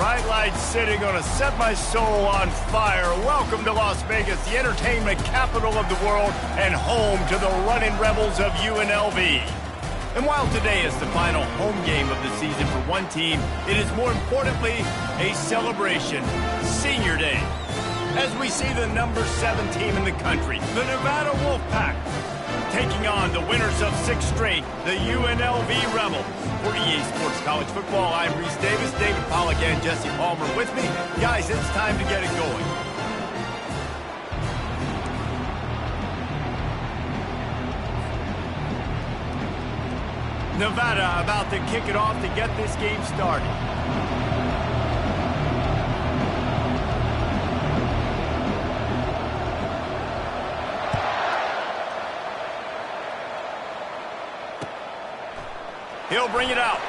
Nightlight City gonna set my soul on fire. Welcome to Las Vegas, the entertainment capital of the world and home to the running Rebels of UNLV. And while today is the final home game of the season for one team, it is more importantly a celebration, Senior Day. As we see the number 7 team in the country, the Nevada Wolfpack, taking on the winners of 6 straight, the UNLV Rebels. For EA Sports College Football, I'm Reese Davis, David Pollack, and Jesse Palmer with me. Guys, it's time to get it going. Nevada about to kick it off to get this game started. He'll bring it out.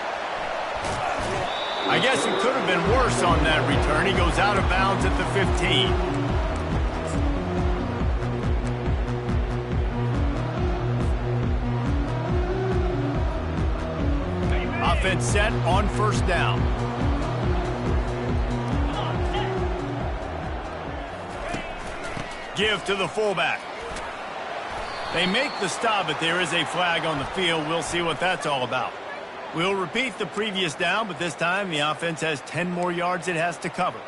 I guess it could have been worse on that return. He goes out of bounds at the 15. Offense set on first down. Give to the fullback. They make the stop, but there is a flag on the field. We'll see what that's all about. We'll repeat the previous down, but this time the offense has 10 more yards it has to cover.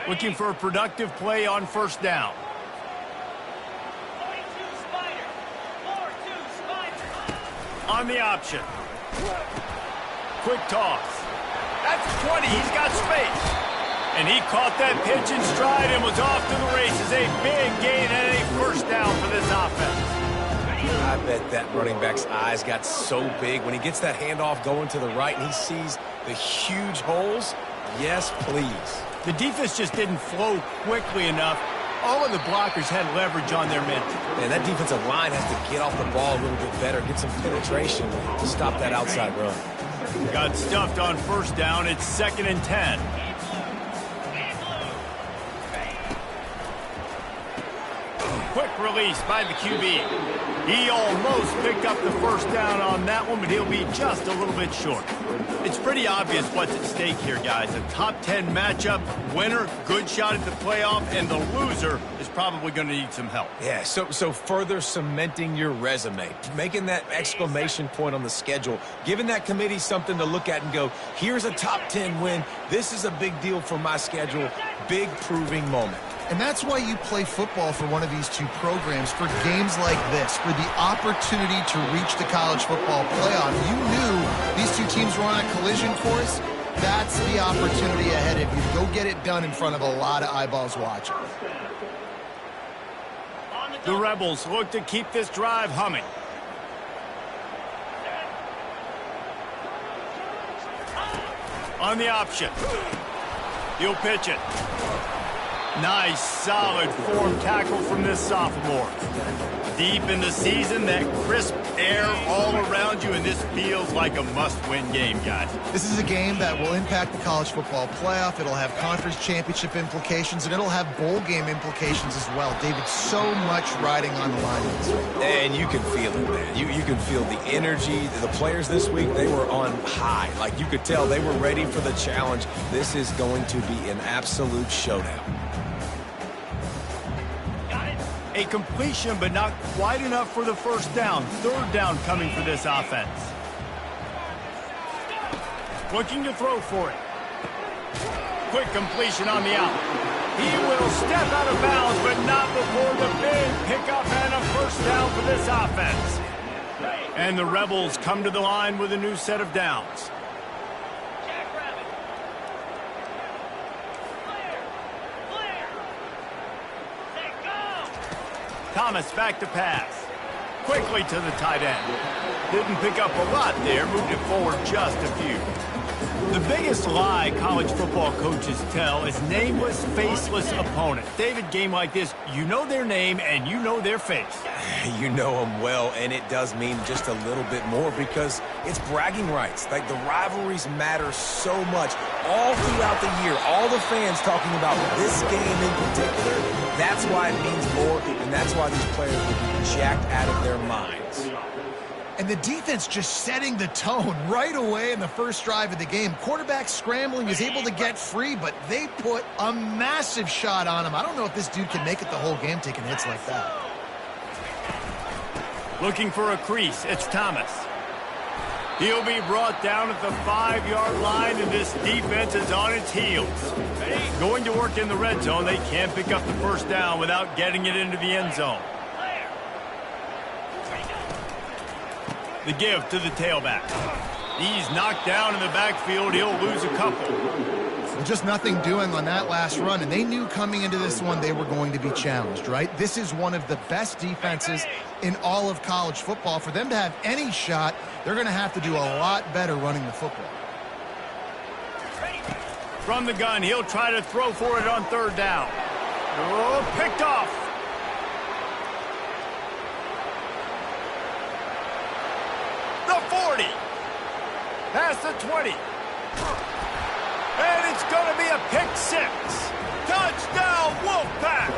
Looking for a productive play on first down. On the option. Quick toss. That's 20. He's got space. And he caught that pitch in stride and was off to the races. A big gain and a first down for this offense. I bet that running back's eyes got so big when he gets that handoff going to the right and he sees the huge holes. Yes, please. The defense just didn't flow quickly enough. All of the blockers had leverage on their men. And that defensive line has to get off the ball a little bit better, get some penetration to stop that outside run. Got stuffed on first down. It's 2nd and 10. Quick release by the QB. He almost picked up the first down on that one, but he'll be just a little bit short. It's pretty obvious what's at stake here, guys. A top 10 matchup, winner, good shot at the playoff, and the loser is probably going to need some help. Yeah, so further cementing your resume, making that exclamation point on the schedule, giving that committee something to look at and go, here's a top 10 win. This is a big deal for my schedule. Big proving moment. And that's why you play football for one of these two programs, for games like this, for the opportunity to reach the college football playoff. You knew these two teams were on a collision course. That's the opportunity ahead of you. Go get it done in front of a lot of eyeballs watching. The Rebels look to keep this drive humming. On the option. He'll pitch it. Nice, solid form tackle from this sophomore. Deep in the season, that crisp air all around you, and this feels like a must-win game, guys. This is a game that will impact the college football playoff. It'll have conference championship implications, and it'll have bowl game implications as well. David, so much riding on the line in this one. And you can feel it, man. You can feel the energy. The players this week, they were on high. Like, you could tell they were ready for the challenge. This is going to be an absolute showdown. A completion, but not quite enough for the first down. 3rd down coming for this offense. Looking to throw for it. Quick completion on the out. He will step out of bounds, but not before the big pickup and a first down for this offense. And the Rebels come to the line with a new set of downs. Thomas back to pass. Quickly to the tight end. Didn't pick up a lot there, moved it forward just a few. The biggest lie college football coaches tell is nameless, faceless opponent. David, game like this, you know their name and you know their face. You know them well, and it does mean just a little bit more because it's bragging rights. Like, the rivalries matter so much all throughout the year. All the fans talking about this game in particular. That's why it means more, and that's why these players will be jacked out of their minds. And the defense just setting the tone right away in the first drive of the game. Quarterback scrambling, is able to get free, but they put a massive shot on him. I don't know if this dude can make it the whole game taking hits like that. Looking for a crease, it's Thomas. He'll be brought down at the 5-yard line, and this defense is on its heels. Going to work in the red zone, they can't pick up the first down without getting it into the end zone. The give to the tailback. He's knocked down in the backfield. He'll lose a couple. Well, just nothing doing on that last run, and they knew coming into this one they were going to be challenged, right? This is one of the best defenses in all of college football. For them to have any shot, they're going to have to do a lot better running the football. From the gun, he'll try to throw for it on third down. Oh, picked off. The 40. Past the 20. And it's going to be a pick six. Touchdown, Wolfpack.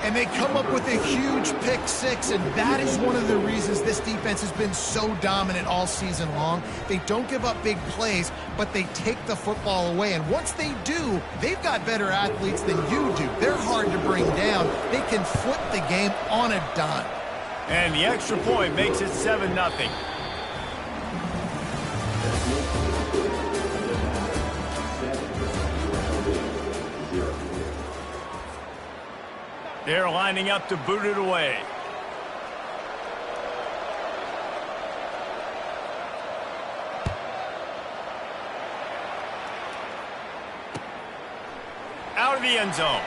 And they come up with a huge pick six, and that is one of the reasons this defense has been so dominant all season long. They don't give up big plays, but they take the football away. And once they do, they've got better athletes than you do. They're hard to bring down. They can flip the game on a dime. And the extra point makes it 7-0. They're lining up to boot it away. Out of the end zone.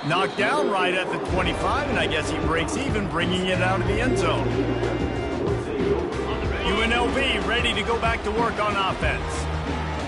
Knocked down right at the 25, and I guess he breaks even, bringing it out of the end zone. UNLV ready to go back to work on offense.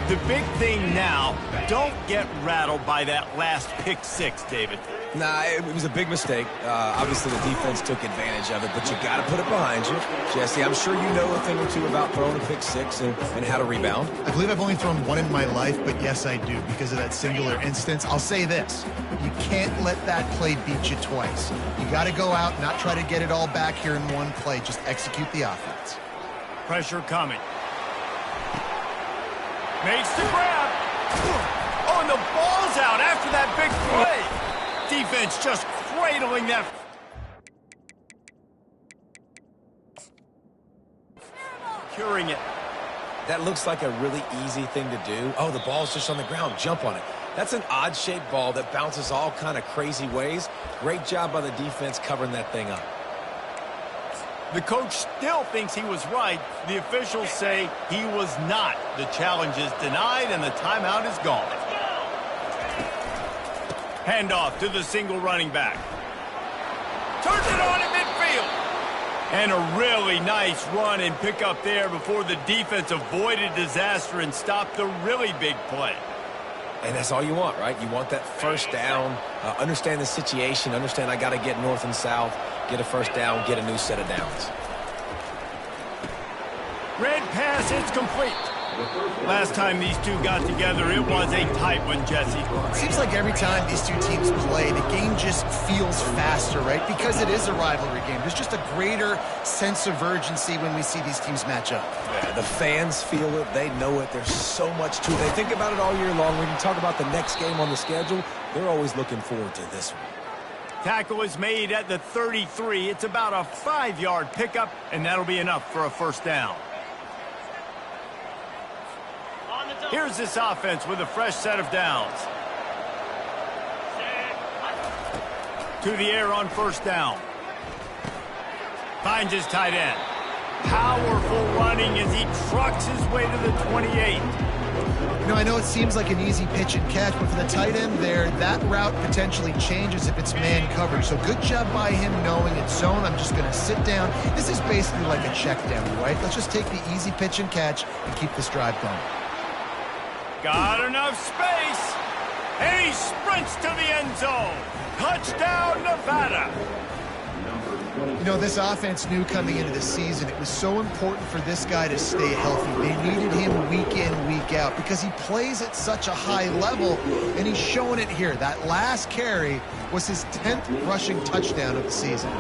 The big thing now, don't get rattled by that last pick six, David. Nah, it was a big mistake. Obviously, the defense took advantage of it, but you got to put it behind you. Jesse, I'm sure you know a thing or two about throwing a pick six and how to rebound. I believe I've only thrown one in my life, but yes, I do, because of that singular instance. I'll say this. You can't let that play beat you twice. You got to go out, not try to get it all back here in one play. Just execute the offense. Pressure coming. Makes the grab. Oh, and the ball's out after that big play. Defense just cradling that. Curing it. That looks like a really easy thing to do. Oh, the ball's just on the ground. Jump on it. That's an odd-shaped ball that bounces all kind of crazy ways. Great job by the defense covering that thing up. The coach still thinks he was right. The officials say he was not. The challenge is denied, and the timeout is gone. Handoff to the single running back. Turns it on in midfield. And a really nice run and pick up there before the defense avoided disaster and stopped the really big play. And that's all you want, right? You want that first down, understand the situation, understand I got to get north and south, get a first down, get a new set of downs. Red pass, it's complete. Last time these two got together, it was a tight one, Jesse. It seems like every time these two teams play, the game just feels faster, right? Because it is a rivalry game. There's just a greater sense of urgency when we see these teams match up. Yeah, the fans feel it. They know it. There's so much to it. They think about it all year long. When you talk about the next game on the schedule, they're always looking forward to this one. Tackle is made at the 33. It's about a 5-yard pickup, and that'll be enough for a first down. Here's this offense with a fresh set of downs. To the air on first down. Finds his tight end. Powerful running as he trucks his way to the 28. You know, I know it seems like an easy pitch and catch, but for the tight end there, that route potentially changes if it's man coverage. So good job by him knowing it's zone. I'm just going to sit down. This is basically like a check down, right? Let's just take the easy pitch and catch and keep this drive going. Got enough space, and he sprints to the end zone. Touchdown, Nevada. You know, this offense knew coming into the season it was so important for this guy to stay healthy. They needed him week in, week out because he plays at such a high level, and he's showing it here. That last carry was his 10th rushing touchdown of the season.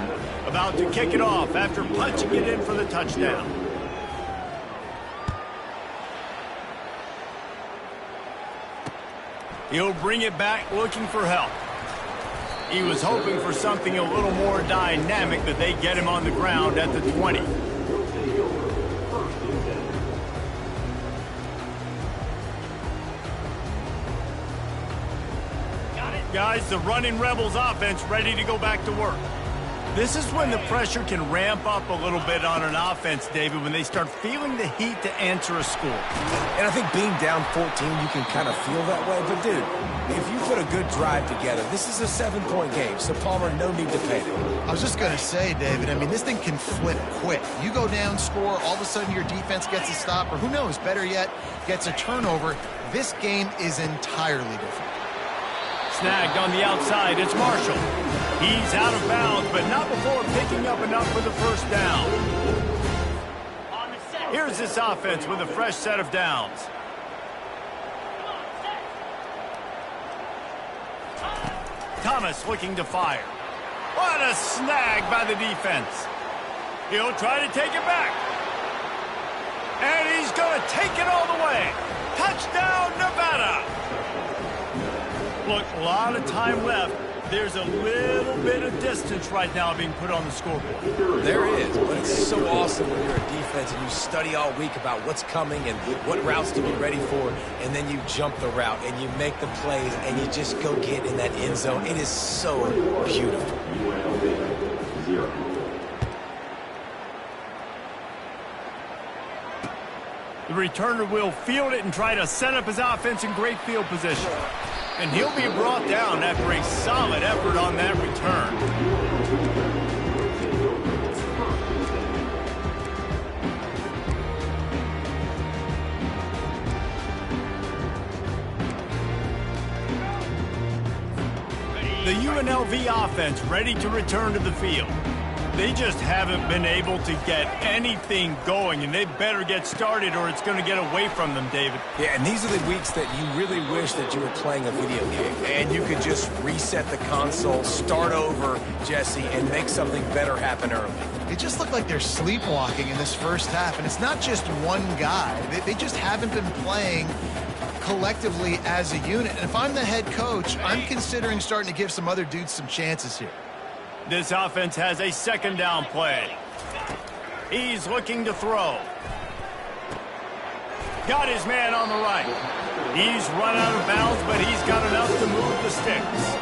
About to kick it off after punching it in for the touchdown. He'll bring it back looking for help. He was hoping for something a little more dynamic, but they get him on the ground at the 20. Guys, the running Rebels offense ready to go back to work. This is when the pressure can ramp up a little bit on an offense, David, when they start feeling the heat to answer a score. And I think being down 14, you can kind of feel that way. But, dude, if you put a good drive together, this is a 7-point game, so, Palmer, no need to panic. I was just going to say, David, I mean, this thing can flip quick. You go down, score, all of a sudden your defense gets a stop, or who knows, better yet, gets a turnover. This game is entirely different. Snagged on the outside, it's Marshall. He's out of bounds, but not before picking up enough for the first down. Here's this offense with a fresh set of downs. Thomas looking to fire. What a snag by the defense. He'll try to take it back. And he's going to take it all the way. Touchdown, Nevada. Look, a lot of time left. There's a little bit of distance right now being put on the scoreboard. There is, but it's so awesome when you're a defense and you study all week about what's coming and what routes to be ready for, and then you jump the route and you make the plays and you just go get in that end zone. It is so beautiful. The returner will field it and try to set up his offense in great field position. And he'll be brought down after a solid effort on that return. The UNLV offense ready to return to the field. They just haven't been able to get anything going, and they better get started or it's going to get away from them, David. Yeah, and these are the weeks that you really wish that you were playing a video game and you could just reset the console, start over, Jesse, and make something better happen early. It just looked like they're sleepwalking in this first half, and it's not just one guy. They just haven't been playing collectively as a unit. And if I'm the head coach, I'm considering starting to give some other dudes some chances here. This offense has a second down play. He's looking to throw. Got his man on the right. He's run out of bounds, but he's got enough to move the sticks.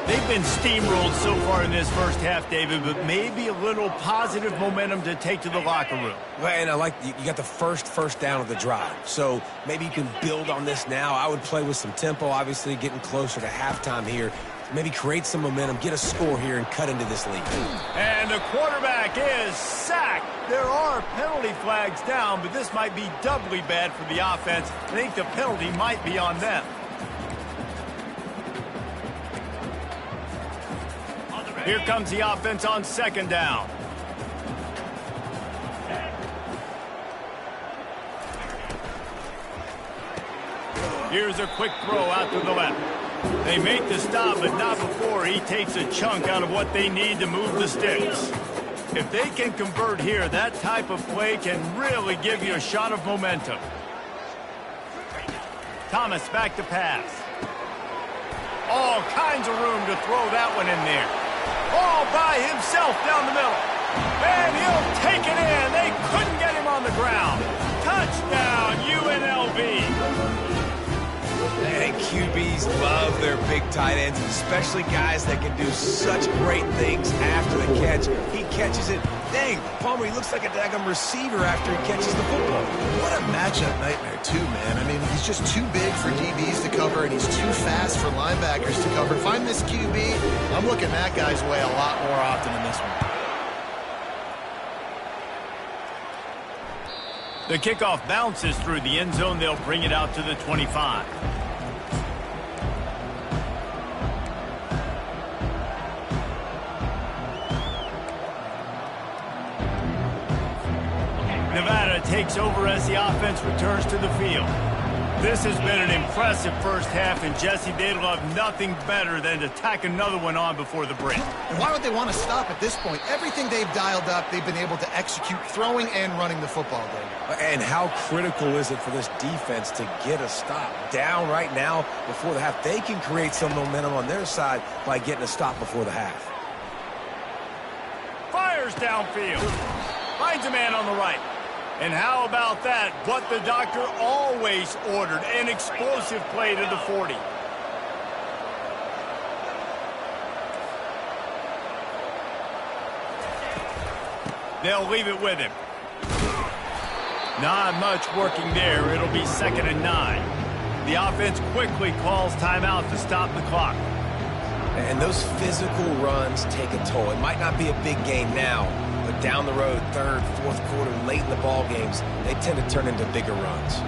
They've been steamrolled so far in this first half, David, but maybe a little positive momentum to take to the locker room. Well, and I like you got the first down of the drive, so maybe you can build on this now. I would play with some tempo, obviously getting closer to halftime here. Maybe create some momentum, get a score here, and cut into this lead. And the quarterback is sacked. There are penalty flags down, but this might be doubly bad for the offense. I think the penalty might be on them. Here comes the offense on second down. Here's a quick throw out to the left. They make the stop, but not before he takes a chunk out of what they need to move the sticks. If they can convert here, that type of play can really give you a shot of momentum. Thomas back to pass. All kinds of room to throw that one in there. All by himself down the middle. And he'll take it in. They couldn't get him on the ground. Touchdown, UNLV. And QBs love their big tight ends, especially guys that can do such great things after the catch. He catches it. Dang, Palmer, he looks like a daggum receiver after he catches the football. What a matchup nightmare, too, man. I mean, he's just too big for DBs to cover, and he's too fast for linebackers to cover. If I'm this QB, I'm looking that guy's way a lot more often than this one. The kickoff bounces through the end zone. They'll bring it out to the 25. Nevada takes over as the offense returns to the field. This has been an impressive first half, and Jesse, they'd love nothing better than to tack another one on before the break. And why would they want to stop at this point? Everything they've dialed up, they've been able to execute throwing and running the football game. And how critical is it for this defense to get a stop? Down right now before the half. They can create some momentum on their side by getting a stop before the half. Fires downfield. Finds a man on the right. And how about that? What the doctor always ordered, an explosive play to the 40. They'll leave it with him. Not much working there. It'll be 2nd and 9. The offense quickly calls timeout to stop the clock. And those physical runs take a toll. It might not be a big game now, but down the road, 3rd, 4th quarter, late in the ball games, they tend to turn into bigger runs.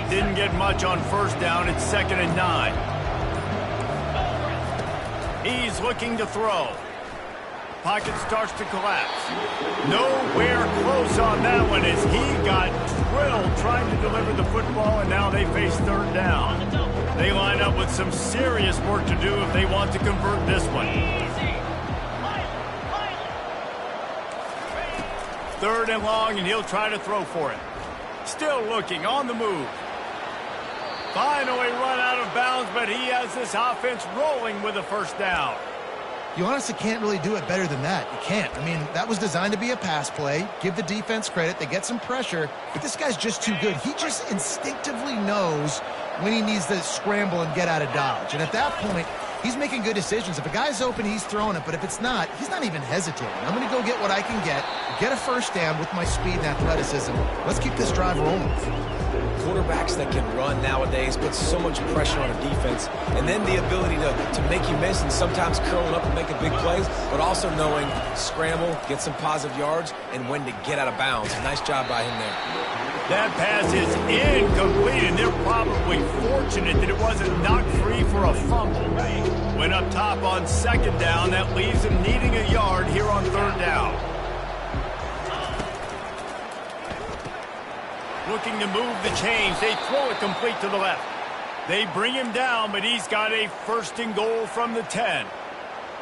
Didn't get much on 1st down. It's 2nd and 9. He's looking to throw. Pocket starts to collapse. Nowhere close on that one as he got drilled trying to deliver the football, and now they face 3rd down. They line up with some serious work to do if they want to convert this one. 3rd and long, and he'll try to throw for it. Still looking, on the move. Finally run out of bounds, but he has this offense rolling with a 1st down. You honestly can't really do it better than that. You can't. I mean, that was designed to be a pass play. Give the defense credit. They get some pressure, but this guy's just too good. He just instinctively knows when he needs to scramble and get out of dodge. And at that point, he's making good decisions. If a guy's open, he's throwing it, but if it's not, he's not even hesitating. I'm going to go get what I can get a 1st down with my speed and athleticism. Let's keep this drive rolling. Quarterbacks that can run nowadays put so much pressure on a defense, and then the ability to make you miss and sometimes curling up and making big plays, but also knowing scramble, get some positive yards, and when to get out of bounds. Nice job by him there. That pass is incomplete, and they're probably fortunate that it wasn't knocked free for a fumble. Went up top on 2nd down. That leaves him needing a yard here on 3rd down. Looking to move the chains. They throw it complete to the left. They bring him down, but he's got a 1st and goal from the 10.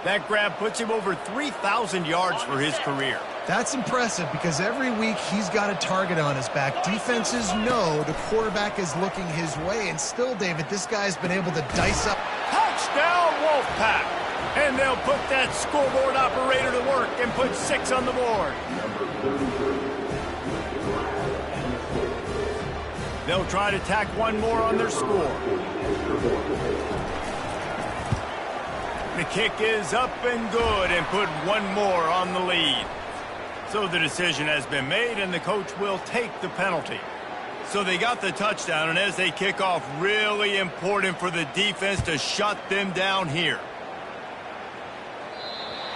That grab puts him over 3,000 yards for his career. That's impressive because every week he's got a target on his back. Defenses know the quarterback is looking his way, and still, David, this guy's been able to dice up. Touchdown, Wolfpack! And they'll put that scoreboard operator to work and put 6 on the board. They'll try to tack one more on their score. The kick is up and good and put one more on the lead. So the decision has been made, and the coach will take the penalty. So they got the touchdown, and as they kick off, really important for the defense to shut them down here.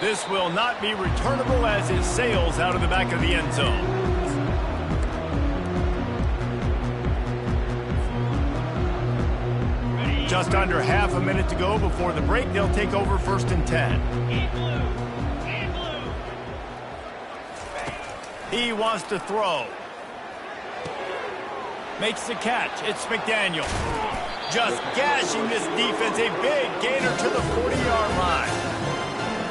This will not be returnable as it sails out of the back of the end zone. Just under half a minute to go before the break. They'll take over 1st and 10. He wants to throw. Makes the catch. It's McDaniel. Just gashing this defense. A big gainer to the 40-yard line.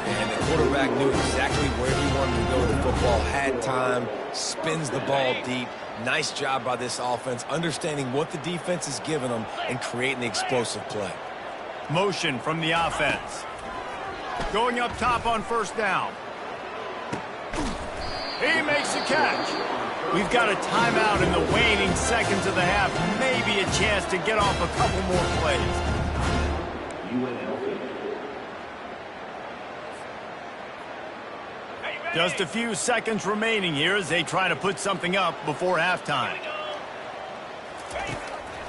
And the quarterback knew exactly where he wanted to go with the football. Had time. Spins the ball deep. Nice job by this offense, understanding what the defense is giving them and creating the explosive play. Motion from the offense. Going up top on 1st down. He makes the catch. We've got a timeout in the waning seconds of the half. Maybe a chance to get off a couple more plays. Just a few seconds remaining here as they try to put something up before halftime.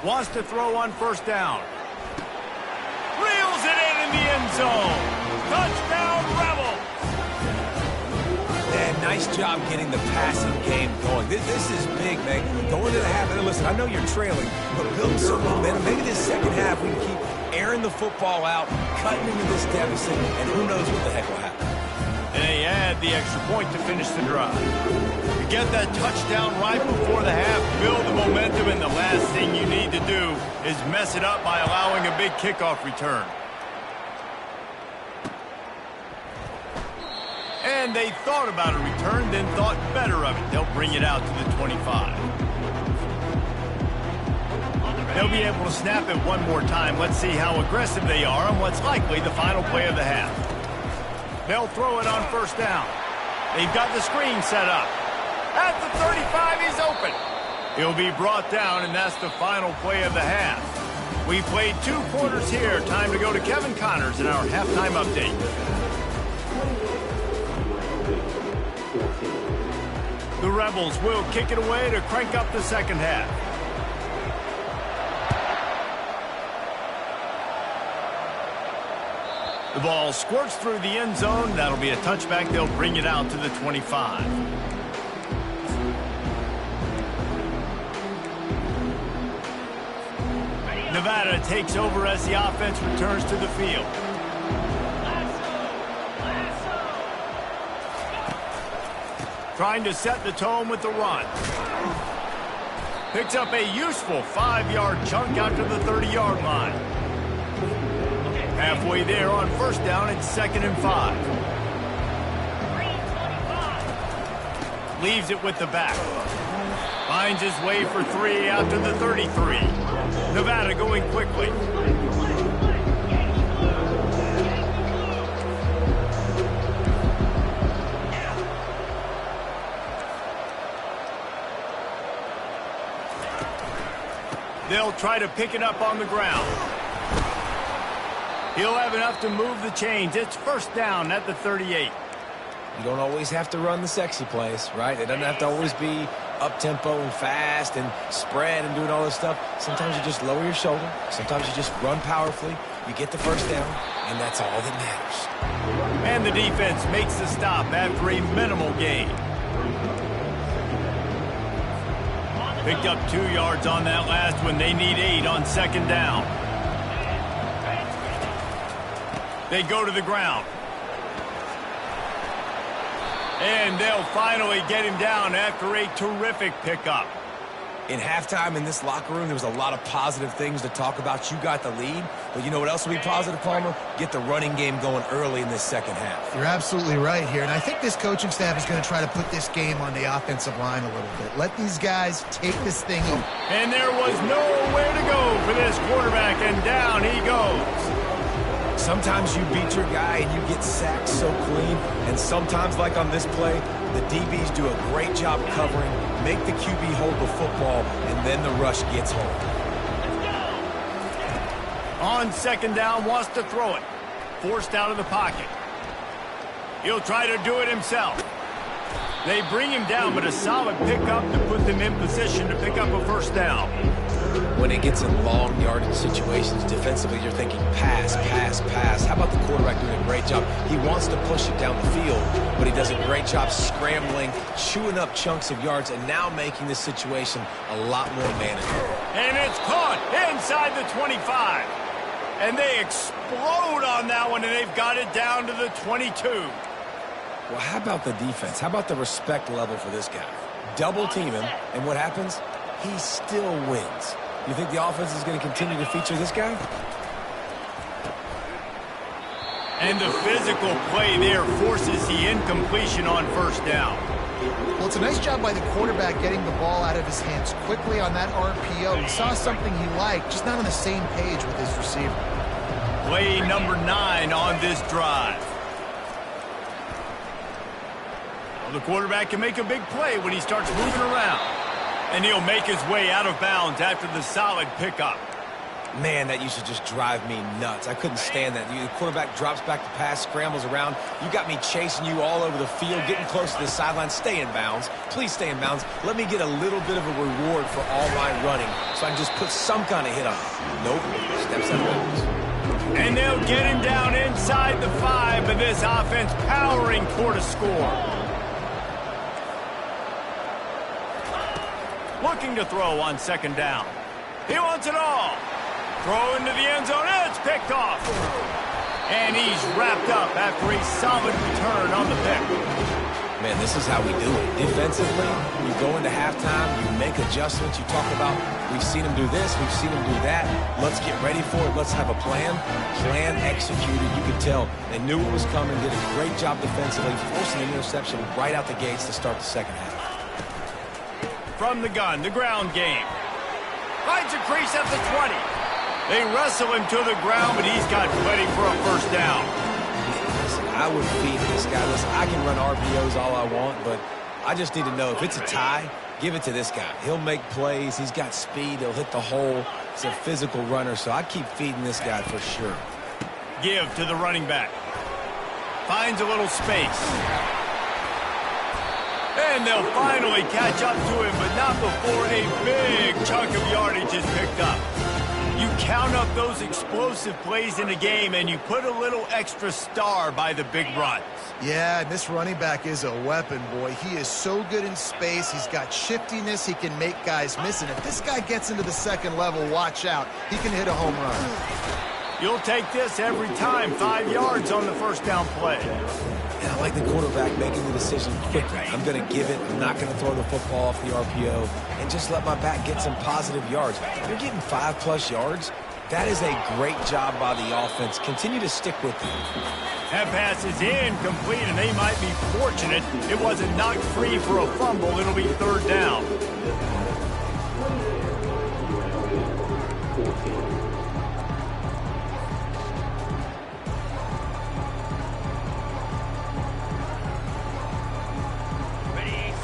Wants to throw on 1st down. Reels it in the end zone. Touchdown, Rebels. And nice job getting the passing game going. This is big, man. Going to the half. And listen, I know you're trailing, but build some momentum. Maybe this 2nd half we can keep airing the football out, cutting into this deficit, and who knows what the heck will happen. And they add had the extra point to finish the drive. You get that touchdown right before the half, build the momentum, and the last thing you need to do is mess it up by allowing a big kickoff return. And they thought about a return, then thought better of it. They'll bring it out to the 25. They'll be able to snap it one more time. Let's see how aggressive they are on what's likely the final play of the half. They'll throw it on first down. They've got the screen set up. At the 35, he's open. He'll be brought down, and that's the final play of the half. We played 2 quarters here. Time to go to Kevin Connors in our halftime update. The Rebels will kick it away to crank up the second half. The ball squirts through the end zone. That'll be a touchback. They'll bring it out to the 25. Nevada takes over as the offense returns to the field. Trying to set the tone with the run. Picks up a useful 5-yard chunk out to the 30-yard line. Halfway there on first down, it's 2nd and 5. Leaves it with the back. Finds his way for 3 out to the 33. Nevada going quickly. They'll try to pick it up on the ground. He'll have enough to move the chains. It's first down at the 38. You don't always have to run the sexy plays, right? It doesn't have to always be up-tempo and fast and spread and doing all this stuff. Sometimes you just lower your shoulder. Sometimes you just run powerfully. You get the first down, and that's all that matters. And the defense makes the stop after a minimal gain. Picked up 2 yards on that last one. They need 8 on second down. They go to the ground. And they'll finally get him down after a terrific pickup. In halftime in this locker room, there was a lot of positive things to talk about. You got the lead, but you know what else will be positive, Palmer? Get the running game going early in this second half. You're absolutely right here, and I think this coaching staff is going to try to put this game on the offensive line a little bit. Let these guys take this thing over. And there was nowhere to go for this quarterback, and down he goes. Sometimes you beat your guy and you get sacked so clean, and sometimes, like on this play, the DBs do a great job covering, make the QB hold the football, and then the rush gets home. On second down, wants to throw it. Forced out of the pocket. He'll try to do it himself. They bring him down, but a solid pickup to put them in position to pick up a first down. When it gets in long yardage situations, defensively, you're thinking pass, pass, pass. How about the quarterback doing a great job? He wants to push it down the field, but he does a great job scrambling, chewing up chunks of yards, and now making this situation a lot more manageable. And it's caught inside the 25. And they explode on that one, and they've got it down to the 22. Well, how about the defense? How about the respect level for this guy? Double team him, and what happens? He still wins. You think the offense is going to continue to feature this guy? And the physical play there forces the incompletion on first down. Well, it's a nice job by the quarterback getting the ball out of his hands quickly on that RPO. He saw something he liked, just not on the same page with his receiver. Play number 9 on this drive. Well, the quarterback can make a big play when he starts moving around. And he'll make his way out of bounds after the solid pickup. Man, that used to just drive me nuts. I couldn't stand that. The quarterback drops back to pass, scrambles around. You got me chasing you all over the field, getting close to the sideline. Stay in bounds. Please stay in bounds. Let me get a little bit of a reward for all my running so I can just put some kind of hit on it. Nope. Steps out of bounds. And they'll get him down inside the 5, but this offense powering toward a score. Looking to throw on second down. He wants it all. Throw into the end zone. It's picked off. And he's wrapped up after a solid return on the pick. Man, this is how we do it. Defensively, you go into halftime, you make adjustments. You talk about, we've seen them do this, we've seen them do that. Let's get ready for it. Let's have a plan. Plan executed. You could tell they knew it was coming, did a great job defensively, forcing an interception right out the gates to start the second half. From the gun, the ground game. Finds a crease at the 20. They wrestle him to the ground, but he's got plenty for a first down. Listen, I would feed this guy. Listen, I can run RPOs all I want, but I just need to know if it's a tie, give it to this guy. He'll make plays. He's got speed. He'll hit the hole. He's a physical runner, so I keep feeding this guy for sure. Give to the running back. Finds a little space. And they'll finally catch up to him, but not before a big chunk of yardage is picked up. You count up those explosive plays in a game, and you put a little extra star by the big runs. Yeah, and this running back is a weapon, boy. He is so good in space. He's got shiftiness. He can make guys miss. And if this guy gets into the second level, watch out. He can hit a home run. You'll take this every time. 5 yards on the first down play. And I like the quarterback making the decision quickly. I'm going to give it. I'm not going to throw the football off the RPO and just let my back get some positive yards. You're getting 5+ yards. That is a great job by the offense. Continue to stick with it. That pass is incomplete, and they might be fortunate it wasn't knocked free for a fumble. It'll be third down.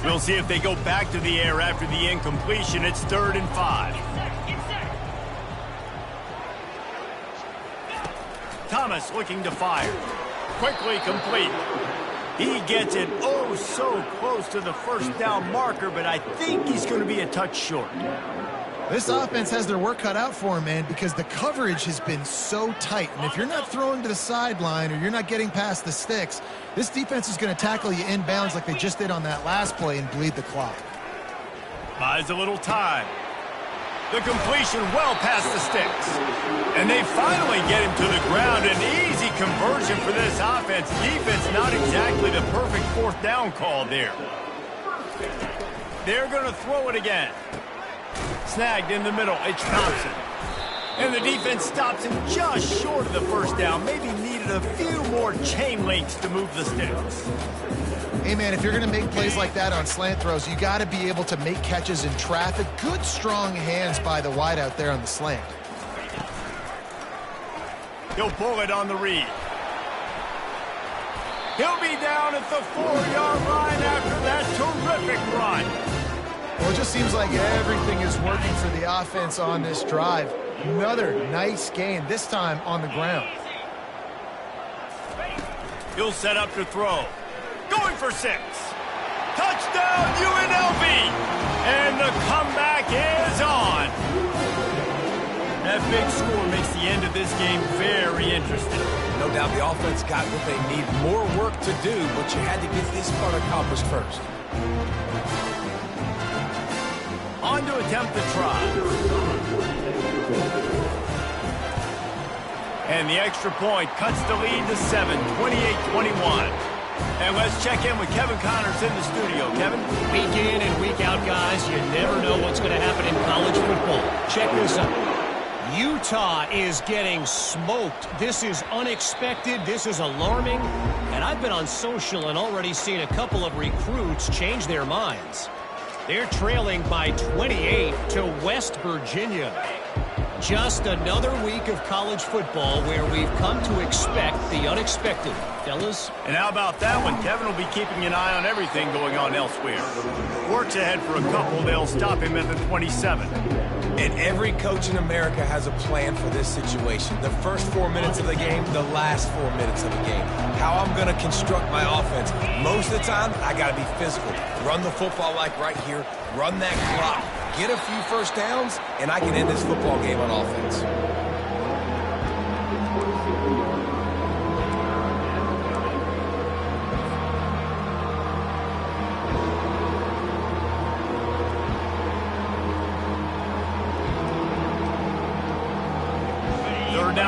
We'll see if they go back to the air after the incompletion. It's 3rd and 5. Thomas looking to fire. Quickly complete. He gets it oh so close to the first down marker, but I think he's going to be a touch short. This offense has their work cut out for him, man, because the coverage has been so tight. And if you're not throwing to the sideline or you're not getting past the sticks, this defense is going to tackle you inbounds like they just did on that last play and bleed the clock. Buys a little time. The completion well past the sticks. And they finally get him to the ground. An easy conversion for this offense. Defense not exactly the perfect fourth down call there. They're going to throw it again. Snagged in the middle. It's Thompson. And the defense stops him just short of the first down. Maybe needed a few more chain links to move the sticks. Hey, man, if you're going to make plays like that on slant throws, you got to be able to make catches in traffic. Good, strong hands by the wide out there on the slant. He'll pull it on the read. He'll be down at the 4-yard line after that terrific run. Well, it just seems like everything is working for the offense on this drive. Another nice gain, this time on the ground. He'll set up to throw. Going for 6. Touchdown, UNLV! And the comeback is on. That big score makes the end of this game very interesting. No doubt the offense got what they need. More work to do, but you had to get this part accomplished first. On to attempt the try. And the extra point cuts the lead to 7, 28-21. And let's check in with Kevin Connors in the studio. Kevin? Week in and week out, guys, you never know what's going to happen in college football. Check this out. Utah is getting smoked. This is unexpected. This is alarming. And I've been on social and already seen a couple of recruits change their minds. They're trailing by 28 to West Virginia. Just another week of college football where we've come to expect the unexpected. Fellas? And how about that one? Kevin will be keeping an eye on everything going on elsewhere. Works ahead for a couple. They'll stop him at the 27. And every coach in America has a plan for this situation. The first 4 minutes of the game, the last 4 minutes of the game. How I'm going to construct my offense. Most of the time, I got to be physical. Run the football like right here. Run that clock. Get a few first downs, and I can end this football game on offense.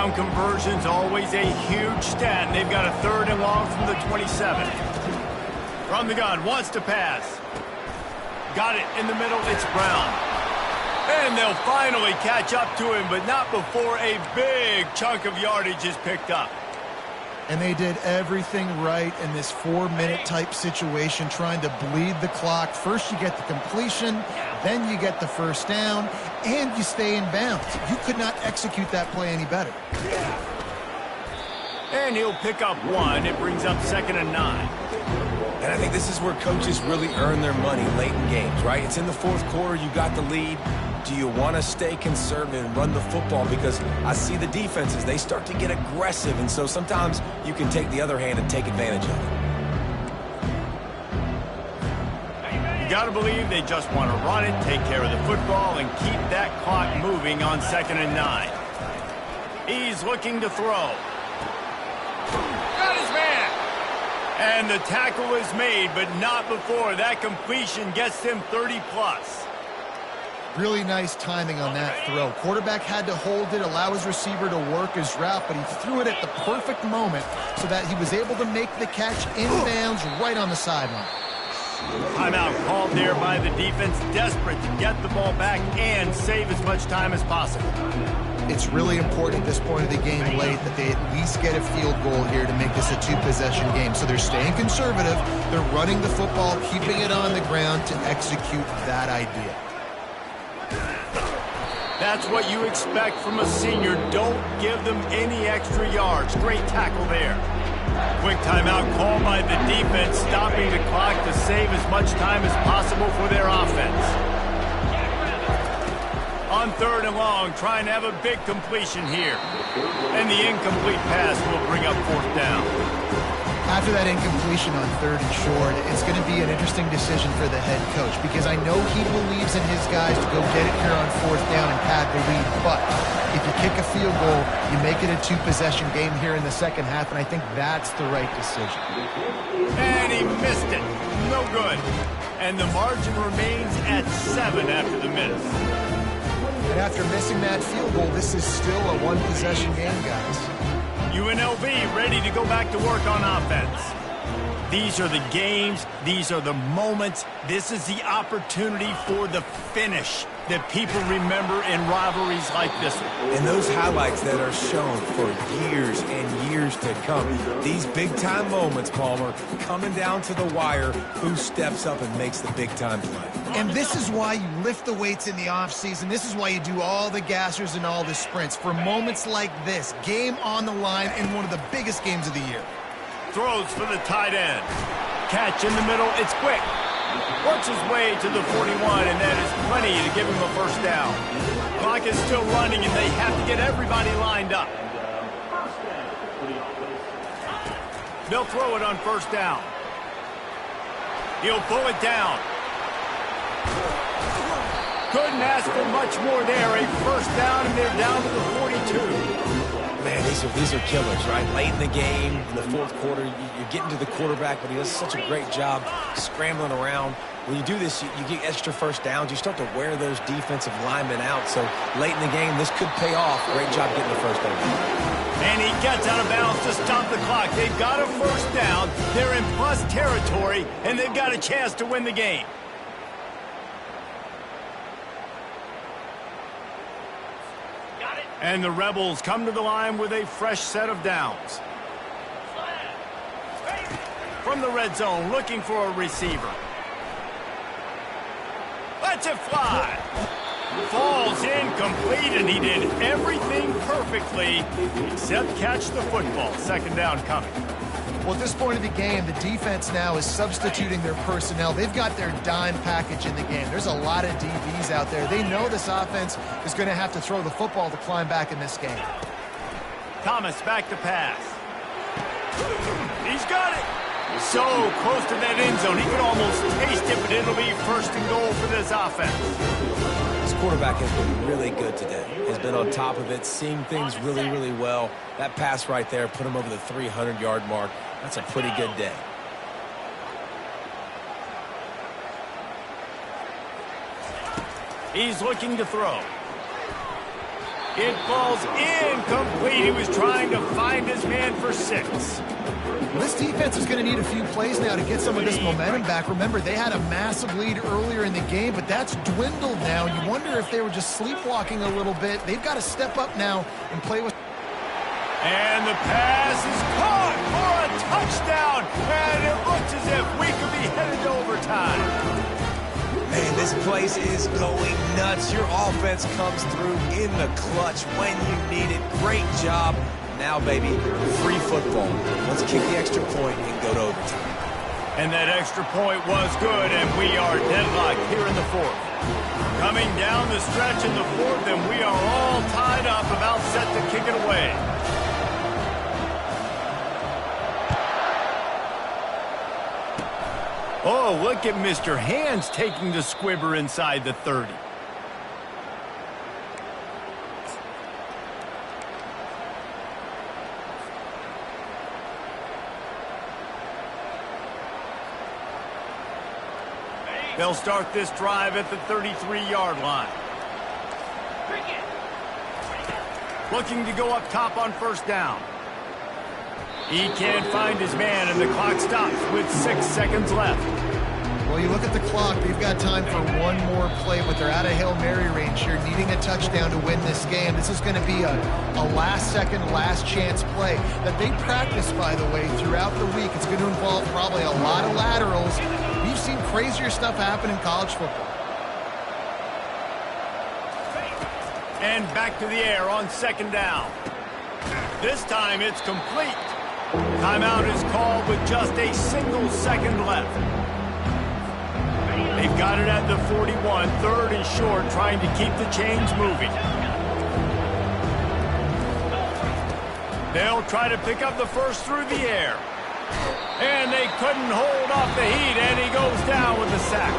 down conversion's always a huge stat. They've got a 3rd and long from the 27. From the gun, wants to pass. Got it in the middle, it's Brown. And they'll finally catch up to him, but not before a big chunk of yardage is picked up. And they did everything right in this 4-minute type situation, trying to bleed the clock. First you get the completion, then you get the first down, and you stay in bounds. You could not execute that play any better. And he'll pick up 1. It brings up 2nd and 9. And I think this is where coaches really earn their money late in games, right? It's in the 4th quarter, you got the lead. Do you want to stay conservative and run the football? Because I see the defenses, they start to get aggressive, and so sometimes you can take the other hand and take advantage of it. You got to believe they just want to run it, take care of the football, and keep that clock moving on 2nd and 9. He's looking to throw. Got his man! And the tackle is made, but not before that completion gets him 30+. Really nice timing on that throw. Quarterback had to hold it, allow his receiver to work his route, but he threw it at the perfect moment so that he was able to make the catch inbounds right on the sideline. Timeout called there by the defense, desperate to get the ball back and save as much time as possible. It's really important at this point of the game late that they at least get a field goal here to make this a 2-possession game. So they're staying conservative, they're running the football, keeping it on the ground to execute that idea. That's what you expect from a senior. Don't give them any extra yards. Great tackle there. Quick timeout called by the defense, stopping the clock to save as much time as possible for their offense. On 3rd and long, trying to have a big completion here. And the incomplete pass will bring up 4th down. After that incompletion on 3rd and short, it's going to be an interesting decision for the head coach because I know he believes in his guys to go get it here on 4th down and pad the lead, but if you kick a field goal, you make it a 2-possession game here in the 2nd half, and I think that's the right decision. And he missed it. No good. And the margin remains at 7 after the miss. And after missing that field goal, this is still a 1-possession game, guys. UNLV ready to go back to work on offense. These are the games. These are the moments. This is the opportunity for the finish that people remember in rivalries like this one. And those highlights that are shown for years and years to come. These big-time moments, Palmer, coming down to the wire, who steps up and makes the big-time play. And this is why you lift the weights in the offseason. This is why you do all the gassers and all the sprints. For moments like this, game on the line in one of the biggest games of the year. Throws for the tight end. Catch in the middle. It's quick. Works his way to the 41, and that is plenty to give him a 1st down. Clock is still running, and they have to get everybody lined up. They'll throw it on 1st down. He'll pull it down. Couldn't ask for much more there. A 1st down, and they're down to the 42. Man, these are killers, right? Late in the game, in the 4th quarter, you're getting to the quarterback, but he does such a great job scrambling around. When you do this, you get extra 1st downs. You start to wear those defensive linemen out. So late in the game, this could pay off. Great job getting the 1st down. And he gets out of bounds to stop the clock. They've got a 1st down. They're in plus territory, and they've got a chance to win the game. And the Rebels come to the line with a fresh set of downs. From the red zone, looking for a receiver. Lets it fly. Falls incomplete, and he did everything perfectly except catch the football. 2nd down coming. Well, at this point of the game, the defense now is substituting their personnel. They've got their dime package in the game. There's a lot of DBs out there. They know this offense is going to have to throw the football to climb back in this game. Thomas back to pass. He's got it. So close to that end zone. He could almost taste it, but it'll be 1st and goal for this offense. This quarterback has been really good today. Has been on top of it, seeing things really, really well. That pass right there put him over the 300-yard mark. That's a pretty good day. He's looking to throw. It falls incomplete. He was trying to find his man for 6. This defense is going to need a few plays now to get some of this momentum back. Remember, they had a massive lead earlier in the game, but that's dwindled now. You wonder if they were just sleepwalking a little bit. They've got to step up now and play with... And the pass is caught for a touchdown. And it looks as if we could be headed to overtime. Man, this place is going nuts. Your offense comes through in the clutch when you need it. Great job. Now, baby, free football. Let's kick the extra point and go to overtime. And that extra point was good, and we are deadlocked here in the 4th. Coming down the stretch in the 4th, and we are all tied up, about set to kick it away. Oh, look at Mr. Hands taking the squibber inside the 30. They'll start this drive at the 33-yard line. Looking to go up top on 1st down. He can't find his man, and the clock stops with 6 seconds left. Well, you look at the clock, they've got time for one more play, but they're out of Hail Mary range here, needing a touchdown to win this game. This is going to be a last-second, last-chance play that they practice, by the way, throughout the week. It's going to involve probably a lot of laterals. We've seen crazier stuff happen in college football. And back to the air on 2nd down. This time it's complete. Timeout is called with just a single second left. They've got it at the 41, 3rd and short, trying to keep the chains moving. They'll try to pick up the first through the air. And they couldn't hold off the heat, and he goes down with a sack.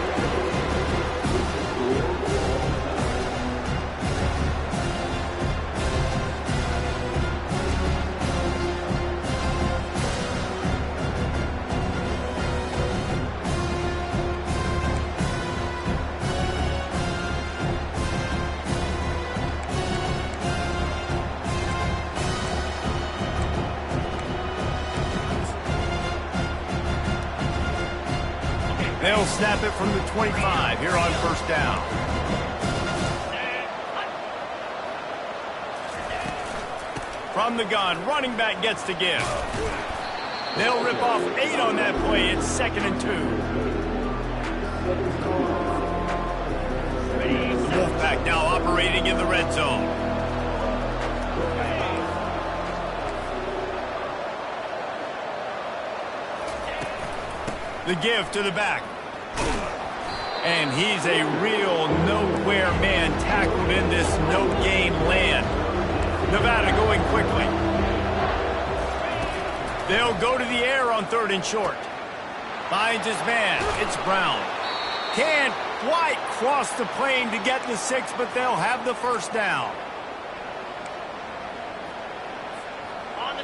They'll snap it from the 25 here on 1st down. From the gun, running back gets to give. They'll rip off 8 on that play. It's 2nd and 2. The Wolfpack now operating in the red zone. The give to the back. And he's a real nowhere man, tackled in this no-gain land. Nevada going quickly. They'll go to the air on 3rd and short. Finds his man. It's Brown. Can't quite cross the plane to get the 6, but they'll have the 1st down.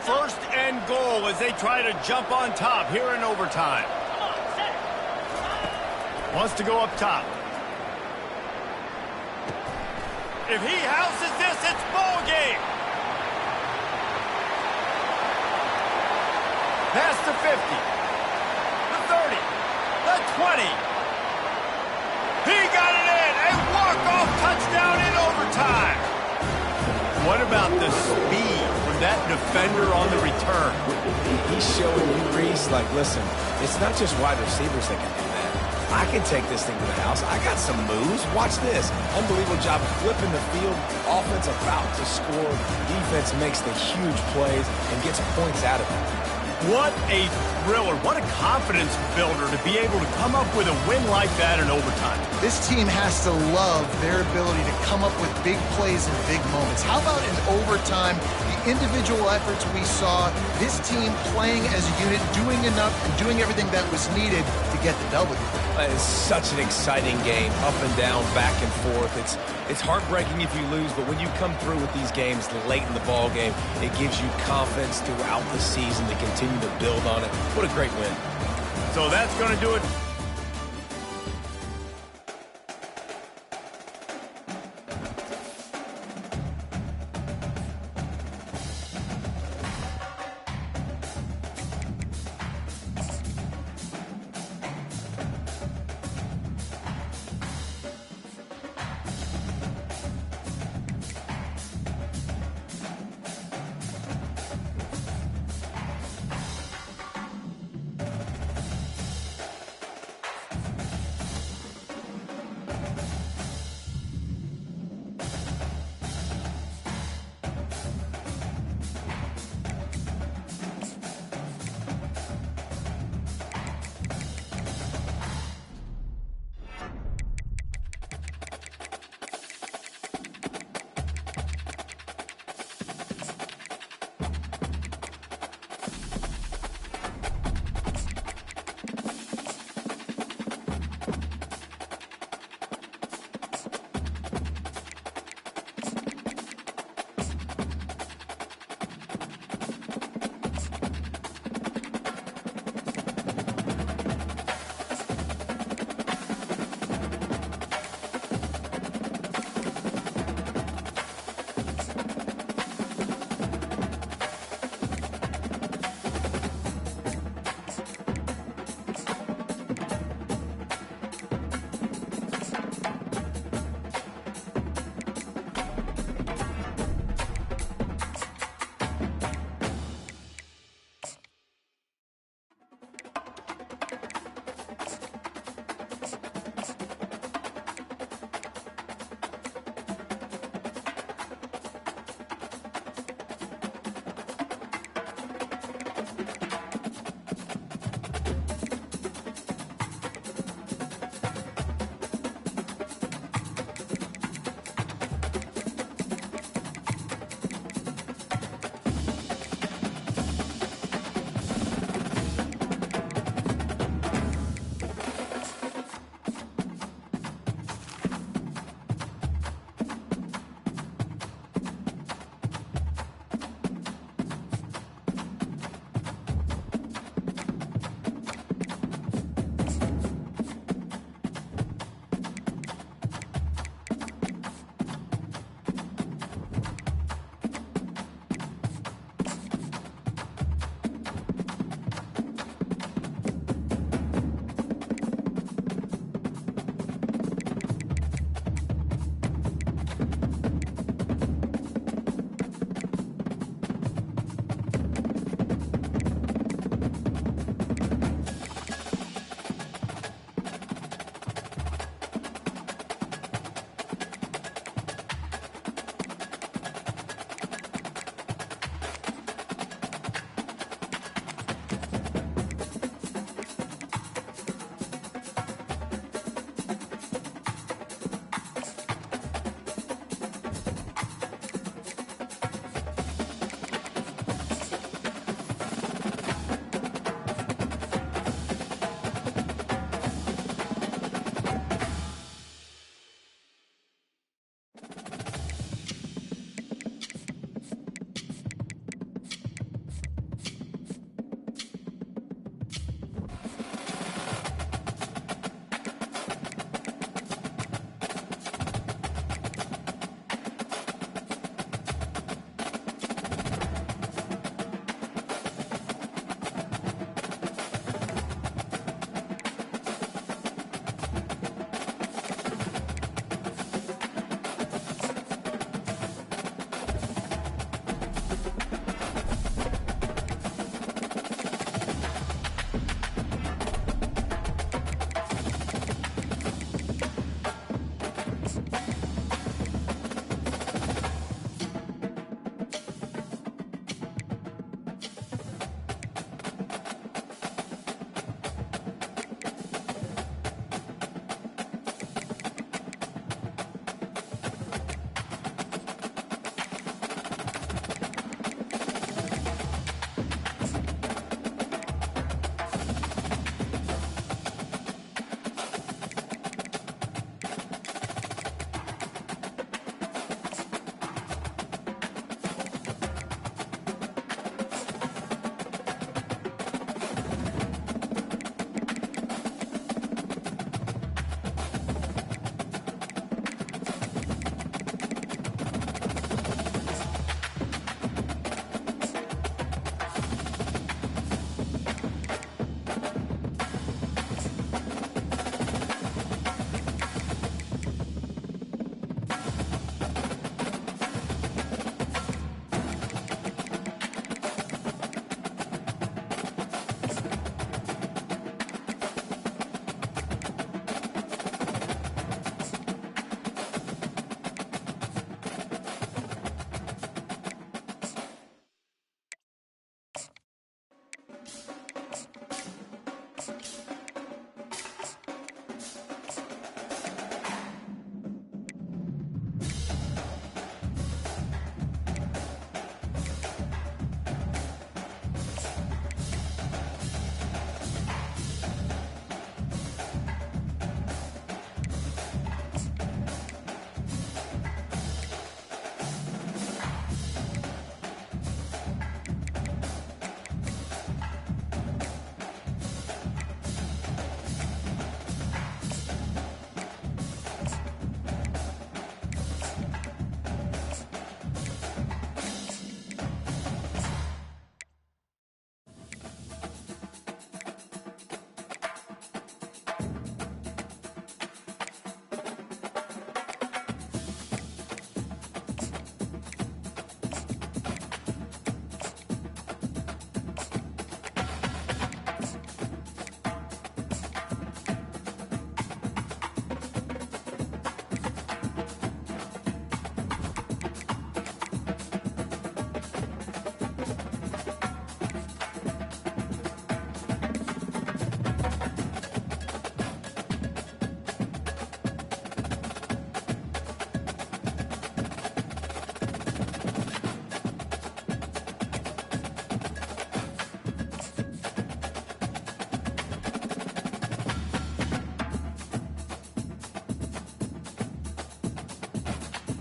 1st and goal as they try to jump on top here in overtime. Wants to go up top. If he houses this, it's ball game. Past the 50. The 30. The 20. He got it in. A walk-off touchdown in overtime. What about the speed from that defender on the return? He's showing you, Reese, like, listen, it's not just wide receivers that can do that. I can take this thing to the house. I got some moves. Watch this. Unbelievable job flipping the field. Offense about to score. Defense makes the huge plays and gets points out of it. What a thriller. What a confidence builder to be able to come up with a win like that in overtime. This team has to love their ability to come up with big plays and big moments. How about in overtime, the individual efforts we saw, this team playing as a unit, doing enough and doing everything that was needed to get the W. It's such an exciting game, up and down, back and forth. It's heartbreaking if you lose, but when you come through with these games late in the ball game, it gives you confidence throughout the season to continue to build on it. What a great win. So that's going to do it.